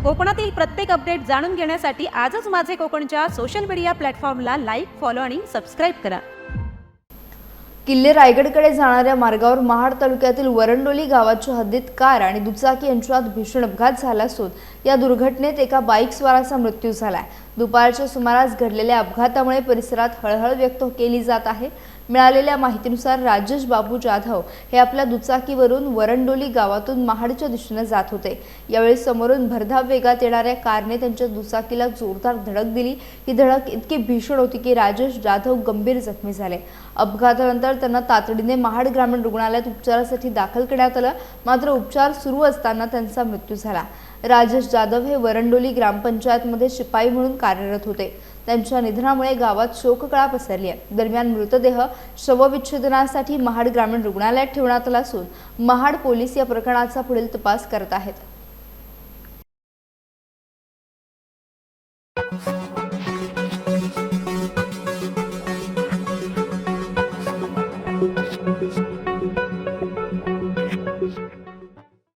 कोकणातील प्रत्येक अपडेट जाणून घेण्यासाठी आजच माझे कोकणच्या सोशल मीडिया प्लॅटफॉर्मला लाईक, फॉलो आणि सबस्क्राईब करा। किल्ले रायगडकडे जाणाऱ्या मार्गावर महाड तालुक्यातील वरंडोली गावाच्या हद्दीत कार आणि दुचाकी यांच्यात भीषण अपघात झाला असून या दुर्घटनेत एका बाईक स्वाराचा मृत्यू झालाय। दुपारच्या सुमारास घडलेल्या अपघातामुळे परिसरात हळहळ व्यक्त केली जात आहे। मिळालेल्या माहितीनुसार राजेश बाबू जाधव हे आपल्या दुचाकीवरून वरंडोली गावातून महाडच्या दिशेने जात होते। यावेळी समोरून भरधाव वेगात येणाऱ्या कारने त्यांच्या दुचाकीला जोरदार धडक दिली। ही धडक इतकी भीषण होती की राजेश जाधव गंभीर जखमी झाले। अपघातानंतर त्यांना तातडीने महाड ग्रामीण रुग्णालयात उपचारासाठी दाखल करण्यात आलं, मात्र उपचार सुरू असताना त्यांचा मृत्यू झाला। राजेश जाधव हे वरंडोली ग्रामपंचायतमध्ये शिपाई म्हणून कार्यरत होते। त्यांच्या निधनामुळे गावात शोककळा पसरली आहे। दरम्यान मृतदेह शवविच्छेदनासाठी महाड ग्रामीण रुग्णालयात ठेवण्यात आला असून महाड पोलीस या प्रकरणाचा पुढील तपास करत आहेत।